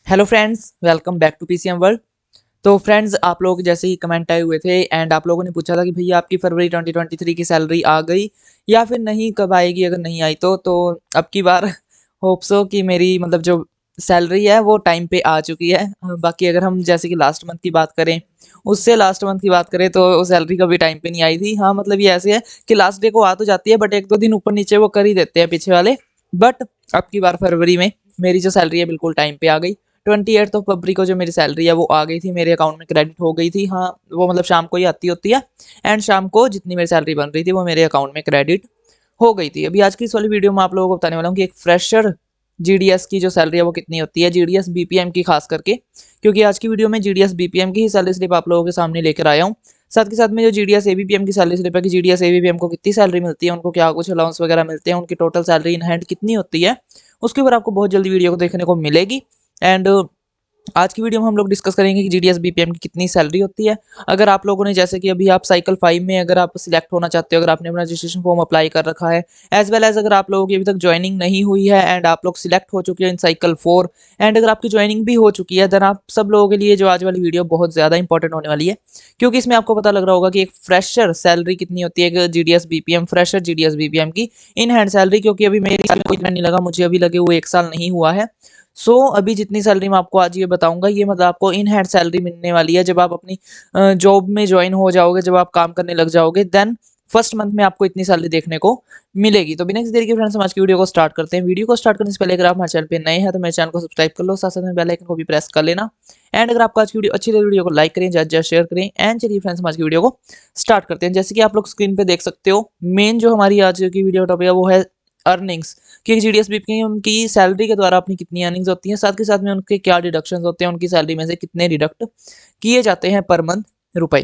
Hello friends, welcome back to PCM world. तो friends, आप लोग जैसे ही कमेंट आए हुए थे एंड आप लोगों ने पूछा था कि भैया आपकी फरवरी 2023 की सैलरी आ गई या फिर नहीं, कब आएगी, अगर नहीं आई तो अब की बार होप सो कि मेरी मतलब जो सैलरी है वो टाइम पे आ चुकी है। बाकी अगर हम जैसे कि लास्ट मंथ की बात करें, उससे लास्ट मंथ की बात करें तो सैलरी कभी टाइम पे नहीं आई थी। हाँ, मतलब ये ऐसे है कि लास्ट डे को आ तो जाती है बट एक दो दिन ऊपर नीचे वो कर ही देते हैं पीछे वाले। बट अब की बार फरवरी में मेरी जो सैलरी है बिल्कुल टाइम पे आ गई। 28 ऑफ फरवरी को जो मेरी सैलरी है वो आ गई थी, मेरे अकाउंट में क्रेडिट हो गई थी। हाँ, वो मतलब शाम को ही आती होती है एंड शाम को जितनी मेरी सैलरी बन रही थी वो मेरे अकाउंट में क्रेडिट हो गई थी। अभी आज की इस वाली वीडियो में आप लोगों को बताने वाला हूँ कि एक फ्रेशर जीडीएस की जो सैलरी है वो कितनी होती है, जीडीएस बीपीएम की खास करके, क्योंकि आज की वीडियो में जीडीएस बीपीएम की ही सैलरी स्लिप आप लोगों के सामने लेकर आया हूँ। साथ के साथ में जो जीडीएस एबीपीएम की सैलरी स्लिप है कि जीडीएस एबीपीएम को कितनी सैलरी मिलती है, उनको क्या कुछ अलाउंस वगैरह मिलते हैं, उनकी टोटल सैलरी इन हैंड कितनी होती है, उसके ऊपर आपको बहुत जल्दी वीडियो को देखने को मिलेगी। एंड आज की वीडियो में हम लोग डिस्कस करेंगे कि जीडीएस बीपीएम की कितनी सैलरी होती है। अगर आप लोगों ने जैसे कि अभी आप साइकिल 5 में अगर आप सिलेक्ट होना चाहते हो, अगर आपने अपना रजिस्ट्रेशन फॉर्म अप्लाई कर रखा है, एज वेल एज अगर आप लोगों की अभी तक ज्वाइनिंग नहीं हुई है एंड आप लोग सिलेक्ट हो चुके हैं इन साइकिल 4 एंड अगर आपकी ज्वाइनिंग भी हो चुकी है, देन आप सब लोगों के लिए जो आज वाली वीडियो बहुत ज़्यादा इंपॉर्टेंट होने वाली है, क्योंकि इसमें आपको पता लग रहा होगा कि एक फ्रेशर सैलरी कितनी होती है, एक GDS BPM fresher GDS BPM की इन हैंड सैलरी। क्योंकि अभी मेरे साल में कोई नहीं लगा, मुझे अभी लगे हुए 1 साल नहीं हुआ है। अभी जितनी सैलरी मैं आपको आज ये बताऊँगा, ये मतलब आपको इन हैंड सैलरी मिलने वाली है जब आप अपनी जॉब में जॉइन हो जाओगे, जब आप काम करने लग जाओगे, देन फर्स्ट मंथ में आपको इतनी सैलरी देखने को मिलेगी। तो बिना किसी देरी के फ्रेंड्स, हम आज की वीडियो को स्टार्ट करते हैं। वीडियो को स्टार्ट करने से पहले अगर आप हमारे चैनल पे नए हैं तो मेरे चैनल को सब्सक्राइब कर लो, साथ-साथ में बेल आइकन को भी प्रेस कर लेना। एंड अगर आपको आज की वीडियो अच्छी लगी, वीडियो को लाइक करें, ज़्यादा से ज़्यादा शेयर करें। एंड चलिए फ्रेंड्स, हम आज की वीडियो को स्टार्ट करते हैं। जैसे कि आप लोग स्क्रीन पे देख सकते हो, मेन जो हमारी आज की वीडियो टॉपिक है वो है अर्निंग्स, कि जीडीएस बीपीएम की सैलरी के द्वारा अपनी कितनी अर्निंग्स होती हैं, साथ के साथ में उनके क्या डिडक्शंस होते हैं, उनकी सैलरी में से कितने डिडक्ट किए जाते हैं पर मंथ रुपए।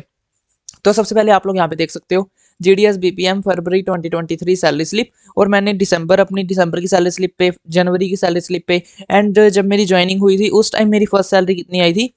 तो सबसे पहले आप लोग यहाँ पे देख सकते हो जीडीएस बीपीएम फरवरी 2023 सैलरी स्लिप, और मैंने अपनी दिसंबर की सैलरी स्लिप पे, जनवरी की सैलरी स्लिप पे एंड जब मेरी ज्वाइनिंग हुई थी उस टाइम मेरी फर्स्ट सैलरी कितनी आई थी,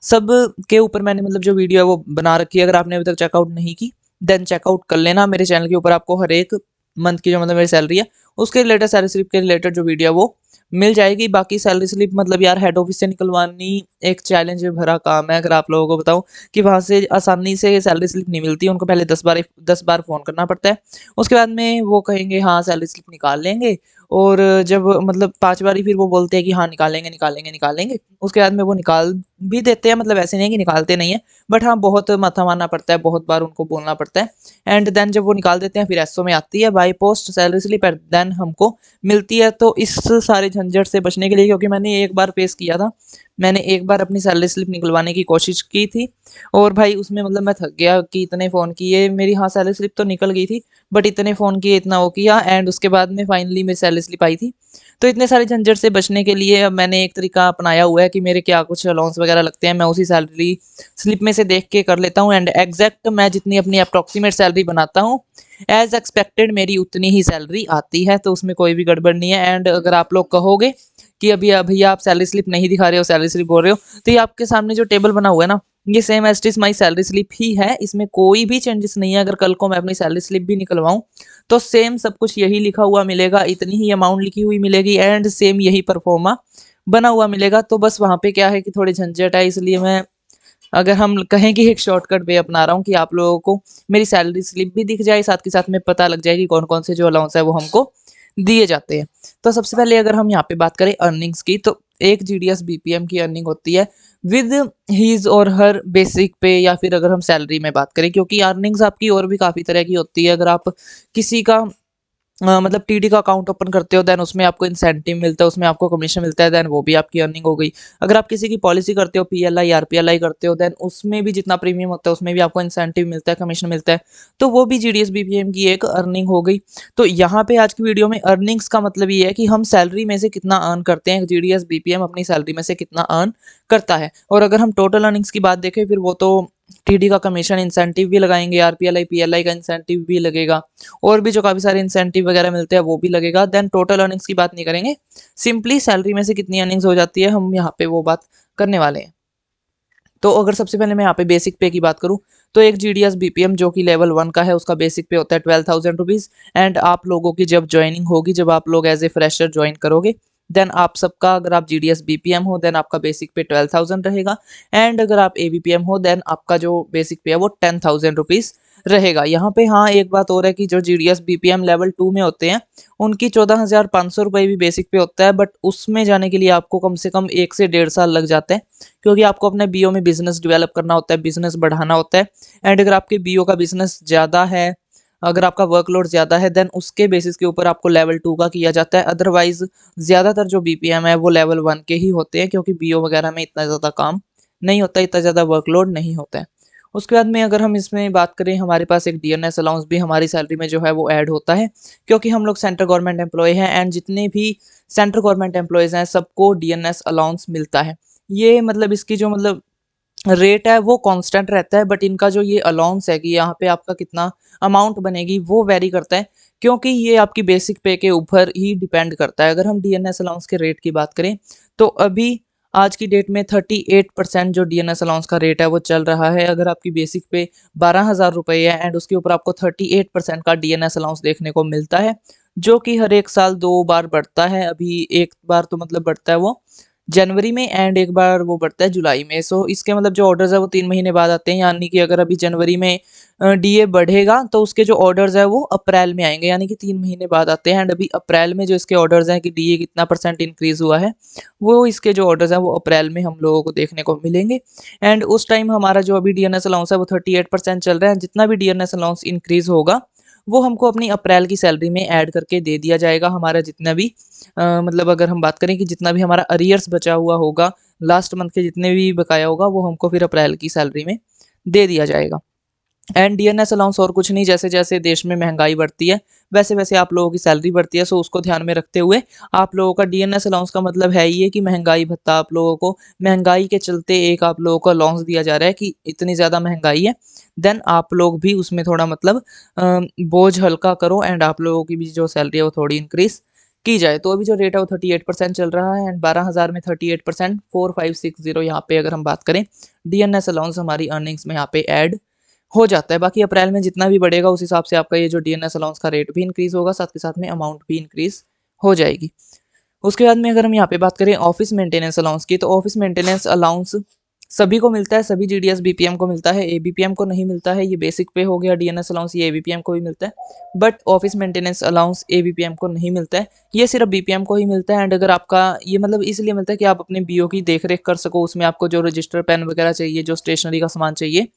सब के ऊपर मैंने मतलब जो वीडियो है वो बना रखी है। अगर आपने अभी तक चेकआउट नहीं की, देन चेकआउट कर लेना। मेरे चैनल के ऊपर आपको हर एक मंथ की जो मतलब मेरी सैलरी है उसके रिलेटेड, सैलरी स्लिप के रिलेटेड जो वीडियो है वो मिल जाएगी। बाकी सैलरी स्लिप मतलब यार हेड ऑफिस से निकलवानी एक चैलेंज भरा काम है। अगर आप लोगों को बताऊं कि वहाँ से आसानी से सैलरी स्लिप नहीं मिलती, उनको पहले 10 बार फ़ोन करना पड़ता है। उसके बाद में वो कहेंगे हाँ सैलरी स्लिप निकाल लेंगे, और जब मतलब 5 बारी फिर वो बोलते हैं कि हाँ निकालेंगे निकालेंगे निकालेंगे, उसके बाद में वो निकाल भी देते हैं। मतलब ऐसे नहीं है कि निकालते नहीं है, बट हाँ बहुत माथा मारना पड़ता है, बहुत बार उनको बोलना पड़ता है। एंड देन जब वो निकाल देते हैं फिर एसओ में आती है by post salary slip, and then हमको मिलती है। तो इस सारे झंझट से बचने के लिए, क्योंकि मैंने एक बार फेस किया था, मैंने एक बार अपनी सैलरी स्लिप निकलवाने की कोशिश की थी और भाई उसमें मतलब मैं थक गया कि इतने फ़ोन किए। मेरी हाँ सैलरी स्लिप तो निकल गई थी बट इतने फ़ोन किए, इतना वो किया, एंड उसके बाद में फाइनली मेरी सैलरी स्लिप आई थी। तो इतने सारे झंझट से बचने के लिए अब मैंने एक तरीका अपनाया हुआ है कि मेरे क्या कुछ अलाउंस वगैरह लगते हैं, मैं उसी सैलरी स्लिप में से देख के कर लेता हूँ, एंड एग्जैक्ट मैं जितनी अपनी अप्रॉक्सीमेट सैलरी बनाता हूँ, एज एक्सपेक्टेड मेरी उतनी ही सैलरी आती है। तो उसमें कोई भी गड़बड़ नहीं है। एंड अगर आप लोग कहोगे कि अभी भैया आप सैलरी स्लिप नहीं दिखा रहे हो, सैलरी स्लिप बोल रहे हो, तो ये आपके सामने जो टेबल बना हुआ है ना, ये same as it is my salary slip ही है। इसमें कोई भी चेंजेस नहीं है। अगर कल को मैं अपनी सैलरी स्लिप भी निकलवाऊं तो सेम सब कुछ यही लिखा हुआ मिलेगा, इतनी ही अमाउंट लिखी हुई मिलेगी एंड सेम यही परफॉर्मा बना हुआ मिलेगा। तो बस वहाँ पे क्या है कि थोड़ी झंझट है, इसलिए मैं, अगर हम कहें कि एक शॉर्टकट वे अपना रहा हूँ कि आप लोगों को मेरी सैलरी स्लिप भी दिख जाए, साथ के साथ में पता लग जाए कि कौन-कौन से जो अलाउंस है वो हमको दिए जाते हैं। तो सबसे पहले अगर हम यहाँ पे बात करें अर्निंग्स की, तो एक जीडीएस बीपीएम की अर्निंग होती है विद हिज और हर बेसिक पे, या फिर अगर हम सैलरी में बात करें, क्योंकि अर्निंग्स आपकी और भी काफ़ी तरह की होती है। अगर आप किसी का मतलब टीडी का अकाउंट ओपन करते हो, देन उसमें आपको इंसेंटिव मिलता है, उसमें आपको कमीशन मिलता है, देन वो भी आपकी अर्निंग हो गई। अगर आप किसी की पॉलिसी करते हो, पीएलआई आरपीएलआई करते हो, देन उसमें भी जितना प्रीमियम होता है उसमें भी आपको इंसेंटिव मिलता है, कमीशन मिलता है, तो वो भी जीडीएस बीपीएम की एक अर्निंग हो गई। तो यहाँ पे आज की वीडियो में अर्निंग्स का मतलब ये है कि हम सैलरी में से कितना अर्न करते हैं, जीडीएस बीपीएम अपनी सैलरी में से कितना अर्न करता है। और अगर हम टोटल अर्निंग्स की बात देखें, फिर वो तो टीडी का कमीशन इंसेंटिव भी लगाएंगे, आरपीएलआई पीएलआई का इंसेंटिव भी लगेगा, और भी जो काफ़ी सारे इंसेंटिव वगैरह मिलते हैं वो भी लगेगा। देन टोटल अर्निंग्स की बात नहीं करेंगे, सिंपली सैलरी में से कितनी अर्निंग्स हो जाती है हम यहाँ पे वो बात करने वाले हैं। तो अगर सबसे पहले मैं यहाँ पे बेसिक पे की बात करूँ, तो एक जीडीएस बीपीएम जो कि लेवल 1 का है, उसका बेसिक पे होता है 12,000 रुपीज़। एंड आप लोगों की जब ज्वाइनिंग होगी, जब आप लोग एज ए फ्रेशर ज्वाइन करोगे, देन आप सबका अगर आप जीडीएस बीपीएम हो देन आपका बेसिक पे 12,000 रहेगा, एंड अगर आप एबीपीएम हो देन आपका जो बेसिक पे है वो 10,000 रुपीज़ रहेगा। यहाँ पे हाँ एक बात और है कि जो जीडीएस बीपीएम लेवल 2 में होते हैं उनकी 14,500 रुपये भी बेसिक पे होता है, बट उसमें जाने के लिए आपको कम से कम 1 से 1.5 साल लग जाते हैं, क्योंकि आपको अपने बीओ में बिजनेस डेवलप करना होता है, बिजनेस बढ़ाना होता है। एंड अगर आपके बीओ का बिजनेस ज़्यादा है, अगर आपका वर्कलोड ज़्यादा है देन उसके बेसिस के ऊपर आपको लेवल 2 का किया जाता है। अदरवाइज़ ज़्यादातर जो बीपीएम है वो लेवल 1 के ही होते हैं, क्योंकि बीओ वगैरह में इतना ज़्यादा काम नहीं होता, इतना ज़्यादा वर्कलोड नहीं होता है। उसके बाद में अगर हम इसमें बात करें, हमारे पास एक डीएनएस अलाउंस भी हमारी सैलरी में जो है वो ऐड होता है, क्योंकि हम लोग सेंट्रल गवर्नमेंट एम्प्लॉय हैं, एंड जितने भी सेंट्रल गवर्नमेंट एम्प्लॉयज़ हैं सबको डीएनएस अलाउंस मिलता है। ये मतलब इसकी जो मतलब रेट है वो कांस्टेंट रहता है, बट इनका जो ये अलाउंस है कि यहाँ पे आपका कितना अमाउंट बनेगी वो वेरी करता है, क्योंकि ये आपकी बेसिक पे के ऊपर ही डिपेंड करता है। अगर हम डीएनएस अलाउंस के रेट की बात करें तो अभी आज की डेट में 38% जो डीएनएस अलाउंस का रेट है वो चल रहा है। अगर आपकी बेसिक पे 12,000 रुपये है एंड उसके ऊपर आपको 38% का डीएनएस अलाउंस देखने को मिलता है, जो कि हर एक साल 2 बार बढ़ता है। अभी एक बार तो मतलब बढ़ता है वो जनवरी में, एंड एक बार वो बढ़ता है जुलाई में। सो इसके मतलब जो ऑर्डर्स है वो 3 महीने बाद आते हैं, यानी कि अगर अभी जनवरी में डीए बढ़ेगा तो उसके जो ऑर्डर्स है वो अप्रैल में आएंगे, यानी कि 3 महीने बाद आते हैं। एंड अभी अप्रैल में जो इसके ऑर्डर्स हैं कि डीए कितना परसेंट इंक्रीज हुआ है, वो इसके जो ऑर्डर्स हैं वो अप्रैल में हम लोगों को देखने को मिलेंगे। एंड उस टाइम हमारा जो अभी डीएनएस अलाउंस है वो 38% चल रहा है। जितना भी डीएनएस अलाउंस इंक्रीज होगा वो हमको अपनी अप्रैल की सैलरी में ऐड करके दे दिया जाएगा। हमारा जितना भी मतलब अगर हम बात करें कि जितना भी हमारा अरियर्स बचा हुआ होगा, लास्ट मंथ के जितने भी बकाया होगा वो हमको फिर अप्रैल की सैलरी में दे दिया जाएगा। एंड डीएनएस अलाउंस और कुछ नहीं, जैसे जैसे देश में महंगाई बढ़ती है वैसे वैसे आप लोगों की सैलरी बढ़ती है। सो उसको ध्यान में रखते हुए आप लोगों का डीएनएस अलाउंस का मतलब है ये कि महंगाई भत्ता आप लोगों को, महंगाई के चलते एक आप लोगों को अलाउंस दिया जा रहा है कि इतनी ज़्यादा महंगाई है, देन आप लोग भी उसमें थोड़ा मतलब बोझ हल्का करो एंड आप लोगों की भी जो सैलरी है वो थोड़ी इंक्रीज की जाए। तो अभी जो रेट है वो 38% चल रहा है, एंड 12,000 में 38% 4560 यहाँ पे अगर हम बात करें डीएनएस अलाउंस हमारी अर्निंग्स में यहाँ पे ऐड हो जाता है। बाकी अप्रैल में जितना भी बढ़ेगा उस हिसाब से आपका ये जो डीएनएस अलाउंस का रेट भी इंक्रीज होगा, साथ के साथ में अमाउंट भी इंक्रीज हो जाएगी। उसके बाद में अगर हम यहाँ पे बात करें ऑफिस मेंटेनेंस अलाउंस की, तो ऑफिस मेंटेनेंस अलाउंस सभी को मिलता है, सभी जीडीएस बीपीएम को मिलता है, एबीपीएम को नहीं मिलता है। ये बेसिक पे हो गया डीएनएस अलाउंस, ये एबीपीएम को भी मिलता है, but office maintenance allowance ABPM को नहीं मिलता है, ये सिर्फ बीपीएम को ही मिलता है। एंड अगर आपका ये मतलब इसलिए मिलता है कि आप अपने बीओ की देख रेख कर सको, उसमें आपको जो रजिस्टर पेन वगैरह चाहिए, जो स्टेशनरी का सामान चाहिए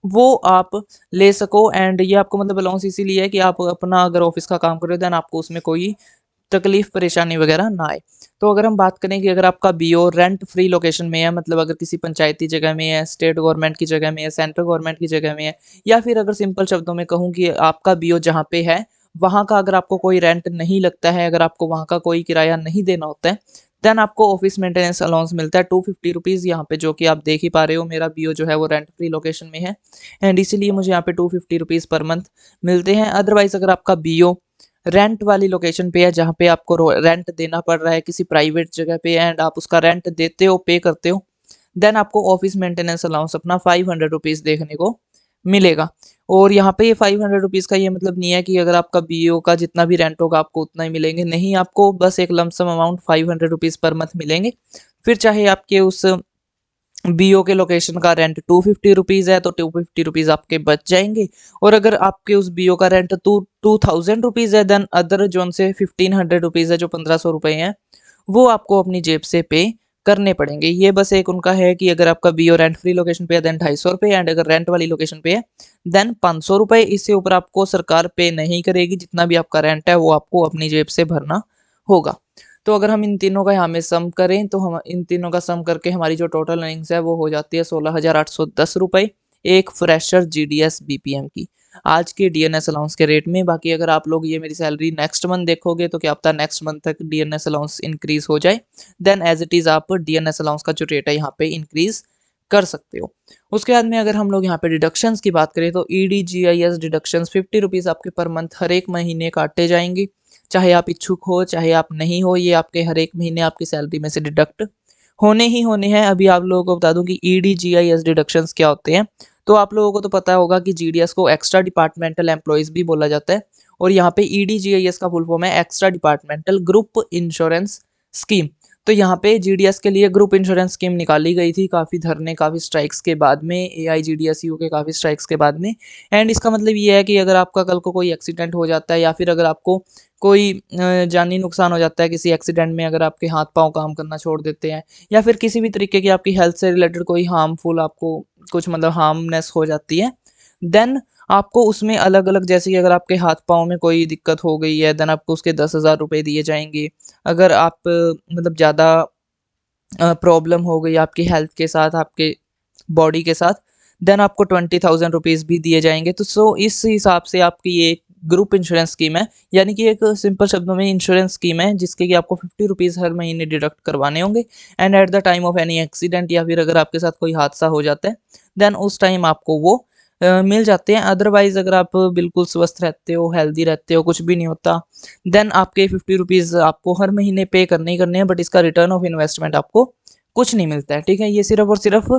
वो आप ले सको। एंड ये आपको मतलब अलाउंस इसीलिए है कि आप अपना अगर ऑफिस का काम कर रहे हो देन आपको उसमें कोई तकलीफ परेशानी वगैरह ना आए। तो अगर हम बात करें कि अगर आपका बीओ रेंट फ्री लोकेशन में है, मतलब अगर किसी पंचायती जगह में है, स्टेट गवर्नमेंट की जगह में है, सेंट्रल गवर्नमेंट की जगह में है, या फिर अगर सिंपल शब्दों में कहूँ कि आपका बीओ जहाँ पे है वहाँ का अगर आपको कोई रेंट नहीं लगता है, अगर आपको वहाँ का कोई किराया नहीं देना होता है, देन आपको ऑफिस मेंटेनेंस अलाउंस मिलता है 250 रुपीज़ यहाँ पे, जो कि आप देख ही पा रहे हो मेरा बीओ जो है वो रेंट फ्री लोकेशन में है, एंड इसीलिए मुझे यहाँ पे 250 रुपीज़ पर मंथ मिलते हैं। अदरवाइज अगर आपका बीओ रेंट वाली लोकेशन पे है, जहाँ पे आपको रेंट देना पड़ रहा है किसी प्राइवेट जगह पे, एंड आप उसका रेंट देते हो, पे करते हो, देन आपको ऑफिस मेंटेनेंस अलाउंस अपना 500 रुपीज़ देखने को मिलेगा। और यहाँ पे ये 500 रुपीज़ का ये मतलब नहीं है कि अगर आपका बीओ का जितना भी रेंट होगा आपको उतना ही मिलेंगे, नहीं, आपको बस एक lump sum amount 500 rupees per month मिलेंगे। फिर चाहे आपके उस बीओ के लोकेशन का रेंट 250 रुपीज़ है तो 250 रुपीज़ आपके बच जाएंगे, और अगर आपके उस बीओ का रेंट 2000 रुपीज़ है देन अदर जोन से 1500 रुपीज़ है, जो 1500 रुपये हैं, वो आपको अपनी जेब से पे करने पड़ेंगे। ये बस एक उनका है कि अगर आपका बीओ रेंट फ्री लोकेशन पे है देन 250 रुपये, एंड अगर रेंट वाली लोकेशन पे है देन 500 रुपये। इससे ऊपर आपको सरकार पे नहीं करेगी, जितना भी आपका रेंट है वो आपको अपनी जेब से भरना होगा। तो अगर हम इन तीनों का यहाँ में सम करें तो हम इन तीनों का सम करके हमारी जो टोटल अर्निंग्स है वो हो जाती है 16,810 रुपये एक फ्रेशर जीडीएस बीपीएम की, आज के डीएनएस अलाउंस के रेट में। बाकी अगर आप लोग ये मेरी सैलरी नेक्स्ट मंथ देखोगे तो क्या पता नेक्स्ट मंथ तक डीएनएस अलाउंस इंक्रीज हो जाए, देन एज इट इज़ आप डीएनएस अलाउंस का जो रेट है यहाँ पे इंक्रीज कर सकते हो। उसके बाद में अगर हम लोग यहाँ पे डिडक्शंस की बात करें तो ईडीजीआईएस डिडक्शंस 50 रुपीज़ आपके पर मंथ हर एक महीने काटे जाएंगे, चाहे आप इच्छुक हो चाहे आप नहीं हो, ये आपके हर एक महीने आपकी सैलरी में से डिडक्ट होने ही होने हैं। अभी आप लोगों को बता दूं कि ईडीजीआईएस डिडक्शंस क्या होते हैं। तो आप लोगों को तो पता होगा कि जीडीएस को एक्स्ट्रा डिपार्टमेंटल एम्प्लॉयज़ भी बोला जाता है, और यहाँ पे ईडीजीआईएस का फुल फॉर्म है extra departmental group insurance scheme. तो यहाँ पे जीडीएस के लिए ग्रुप इंश्योरेंस स्कीम निकाली गई थी काफ़ी धरने, काफ़ी स्ट्राइक्स के बाद में, एआईजीडीएसयू के काफ़ी स्ट्राइक्स के बाद में। एंड इसका मतलब ये है कि अगर आपका कल को कोई एक्सीडेंट हो जाता है या फिर अगर आपको कोई जानी नुकसान हो जाता है किसी एक्सीडेंट में, अगर आपके हाथ पाँव काम करना छोड़ देते हैं या फिर किसी भी तरीके की आपकी हेल्थ से रिलेटेड कोई हार्मफुल आपको कुछ मतलब हार्मनेस हो जाती है, देन आपको उसमें अलग-अलग, जैसे कि अगर आपके हाथ-पाँव में कोई दिक्कत हो गई है, देन आपको उसके 10,000 रुपए दिए जाएँगे। अगर आप मतलब ज़्यादा प्रॉब्लम हो गई आपकी हेल्थ के साथ, आपके बॉडी के साथ, देन आपको 20,000 रुपीज़ भी दिए जाएँगे। तो सो इस हिसाब से आपकी ये एक ग्रुप इंश्योरेंस स्कीम है, यानी कि एक सिंपल शब्दों में इंश्योरेंस स्कीम है जिसके कि आपको 50 रुपीज़ हर महीने डिडक्ट करवाने होंगे। And at the time of any accident या फिर अगर आपके साथ कोई हादसा हो जाता है, देन उस टाइम आपको वो मिल जाते हैं। अदरवाइज़ अगर आप बिल्कुल स्वस्थ रहते हो, हेल्दी रहते हो, कुछ भी नहीं होता, देन आपके 50 रुपीज़ आपको हर महीने पे करने ही करने हैं, बट इसका रिटर्न ऑफ इन्वेस्टमेंट आपको कुछ नहीं मिलता है, ठीक है? ये सिर्फ़ और सिर्फ़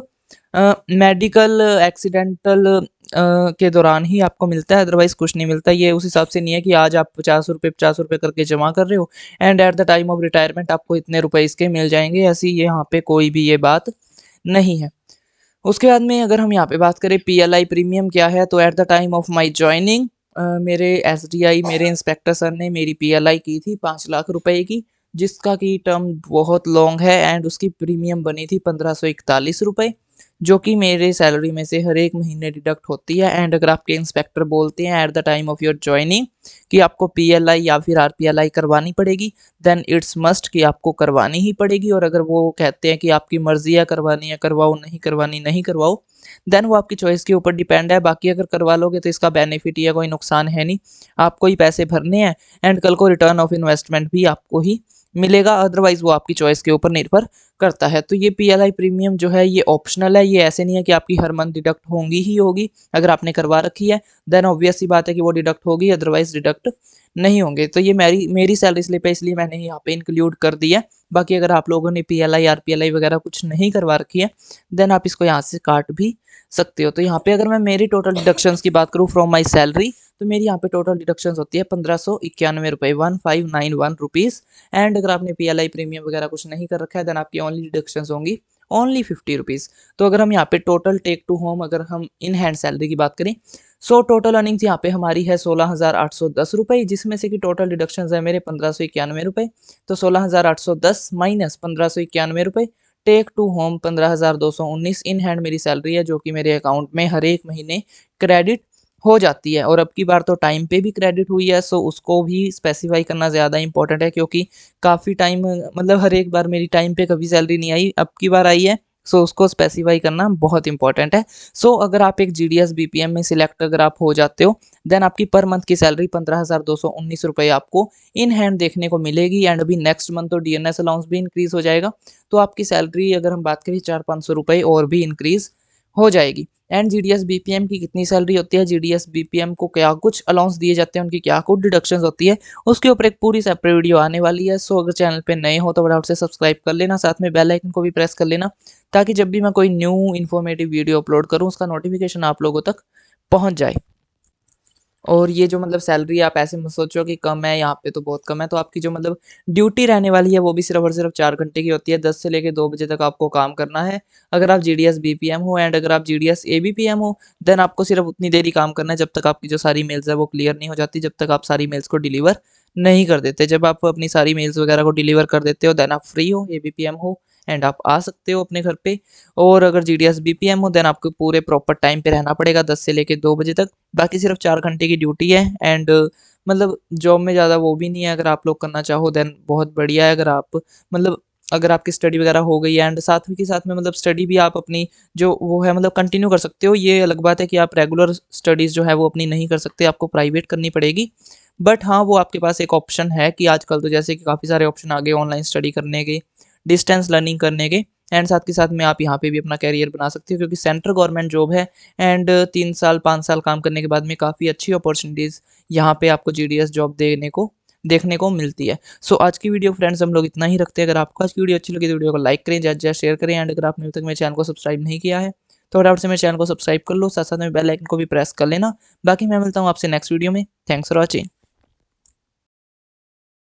मेडिकल एक्सीडेंटल के दौरान ही आपको मिलता है, अदरवाइज़ कुछ नहीं मिलता। ये उस हिसाब से नहीं है कि आज आप ₹50 करके जमा कर रहे हो and at the time of retirement आपको इतने रुपए इसके मिल जाएँगे, ऐसी यहाँ पे कोई भी ये बात नहीं है। उसके बाद में अगर हम यहाँ पे बात करें पीएलआई प्रीमियम क्या है, तो at the time of my joining मेरे एसडीआई मेरे इंस्पेक्टर सर ने मेरी पीएलआई की थी 5 लाख रुपए की, जिसका की टर्म बहुत लॉन्ग है एंड उसकी प्रीमियम बनी थी 1541 रुपए, जो कि मेरे सैलरी में से हर एक महीने डिडक्ट होती है। एंड अगर आपके इंस्पेक्टर बोलते हैं at the time of your joining कि आपको पीएलआई या फिर आरपीएलआई करवानी पड़ेगी, देन इट्स मस्ट कि आपको करवानी ही पड़ेगी। और अगर वो कहते हैं कि आपकी मर्ज़ी है करवानी है करवाओ, नहीं करवानी नहीं करवाओ, देन वो आपकी चॉइस के ऊपर डिपेंड है। बाकी अगर करवा लोगे तो इसका बेनिफिट ही है, कोई नुकसान है नहीं, आपको ही पैसे भरने हैं एंड कल को रिटर्न ऑफ इन्वेस्टमेंट भी आपको ही मिलेगा, अदरवाइज़ वो आपकी चॉइस के ऊपर निर्भर करता है। तो ये पीएलआई प्रीमियम जो है ये ऑप्शनल है, ये ऐसे नहीं है कि आपकी हर मंथ डिडक्ट होंगी ही होगी। अगर आपने करवा रखी है देन ऑब्वियस सी बात है कि वो डिडक्ट होगी, अदरवाइज़ डिडक्ट नहीं होंगे। तो ये मेरी मेरी सैलरी स्लिप है, इसलिए मैंने यहाँ पे इंक्लूड कर दी है। बाकी अगर आप लोगों ने पीएलआई, आरपीएलआई वगैरह कुछ नहीं करवा रखी है, देन आप इसको यहाँ से काट भी सकते हो। तो यहाँ पे अगर मैं मेरी टोटल डिडक्शंस की बात करूँ फ्रॉम माय सैलरी, तो मेरी यहाँ पे टोटल डिडक्शंस होती है 1591 रुपए, 1591 रुपीज़। एंड अगर आपने पीएलआई प्रीमियम वगैरह कुछ नहीं कर रखा है, देन आपकी ओनली डिडक्शंस होंगी ओनली 50 रुपीज़। तो अगर हम यहाँ पे टोटल टेक टू होम अगर हम इन हैंड सैलरी की बात करें, सो टोटल अर्निंग्स यहाँ पे हमारी है 16,810 रुपए, जिसमें से कि टोटल डिडक्शंस है मेरे 1591 रुपए। तो 16,810 माइनस 1591 रुपए, take to home 15,219 in hand मेरी सैलरी है, जो कि मेरे अकाउंट में हर एक महीने क्रेडिट हो जाती है। और अब की बार तो टाइम पे भी क्रेडिट हुई है, सो उसको भी स्पेसिफाई करना ज़्यादा इंपॉर्टेंट है, क्योंकि काफ़ी टाइम मतलब हर एक बार मेरी टाइम पे कभी सैलरी नहीं आई, अब की बार आई है, सो उसको स्पेसिफाई करना बहुत इंपॉर्टेंट है। सो अगर आप एक जीडीएस बीपीएम में सिलेक्ट अगर आप हो जाते हो, देन आपकी पर मंथ की सैलरी 15,219 रुपए आपको इन हैंड देखने को मिलेगी। एंड अभी नेक्स्ट मंथ तो डीएनएस अलाउंस भी इंक्रीज़ हो जाएगा, तो आपकी सैलरी अगर हम बात करें 400-500 रुपए और भी इंक्रीज़ हो जाएगी। एंड जीडीएस बीपीएम की कितनी सैलरी होती है, जीडीएस बीपीएम को क्या कुछ अलाउंस दिए जाते हैं, उनकी क्या कुछ डिडक्शंस होती है, उसके ऊपर एक पूरी सेपरेट वीडियो आने वाली है। सो अगर चैनल पे नए हो तो फटाफट से सब्सक्राइब कर लेना, साथ में बेल आइकन को भी प्रेस कर लेना, ताकि जब भी मैं कोई न्यू इन्फॉर्मेटिव वीडियो अपलोड करूँ उसका नोटिफिकेशन आप लोगों तक पहुँच जाए। और ये जो मतलब सैलरी आप ऐसे मत सोचो कि कम है, यहाँ पे तो बहुत कम है, तो आपकी जो मतलब ड्यूटी रहने वाली है वो भी सिर्फ़ और सिर्फ़ 4 घंटे की होती है, 10 से लेके 2 बजे तक आपको काम करना है। अगर आप जीडीएस बीपीएम हो एंड अगर आप जीडीएस एबीपीएम हो, देन आपको सिर्फ़ उतनी देर ही काम करना है जब तक आपकी जो सारी मेल्स है वो क्लियर नहीं हो जाती, जब तक आप सारी मेल्स को डिलीवर नहीं कर देते। जब आप अपनी सारी मेल्स वगैरह को डिलीवर कर देते हो, देन आप फ्री हो, एबीपीएम हो एंड आप आ सकते हो अपने घर पे। और अगर जीडीएस बीपीएम हो, देन आपको पूरे प्रॉपर टाइम पे रहना पड़ेगा 10 से लेके 2 बजे तक। बाकी सिर्फ 4 घंटे की ड्यूटी है एंड मतलब जॉब में ज़्यादा वो भी नहीं है, अगर आप लोग करना चाहो देन बहुत बढ़िया है। अगर आप मतलब अगर आपकी स्टडी वगैरह हो गई है एंड साथ ही के साथ में मतलब स्टडी भी आप अपनी जो वो है मतलब कंटिन्यू कर सकते हो। ये अलग बात है कि आप रेगुलर स्टडीज़ जो है वो अपनी नहीं कर सकते, आपको प्राइवेट करनी पड़ेगी। बट हाँ, वो आपके पास एक ऑप्शन है कि आजकल तो जैसे कि काफ़ी सारे ऑप्शन आ गए ऑनलाइन स्टडी करने के, डिस्टेंस लर्निंग करने के एंड साथ के साथ में आप यहाँ पे भी अपना करियर बना सकते हो, क्योंकि सेंट्रल गवर्नमेंट जॉब है एंड 3 साल 5 साल काम करने के बाद में काफ़ी अच्छी अपॉर्चुनिटीज़ यहाँ पे आपको जीडीएस जॉब देखने को मिलती है। सो आज की वीडियो फ्रेंड्स हम लोग इतना ही रखते हैं। अगर आपको आज की वीडियो अच्छी लगी तो वीडियो को लाइक करें, ज़्यादा शेयर करें एंड अगर आपने अभी तक मेरे चैनल को सब्सक्राइब नहीं किया है तो फटाफट से मेरे चैनल को सब्सक्राइब कर लो, साथ साथ में बेल आइकन को भी प्रेस कर लेना। बाकी मैं मिलता हूँ आपसे नेक्स्ट वीडियो में। Thanks for watching.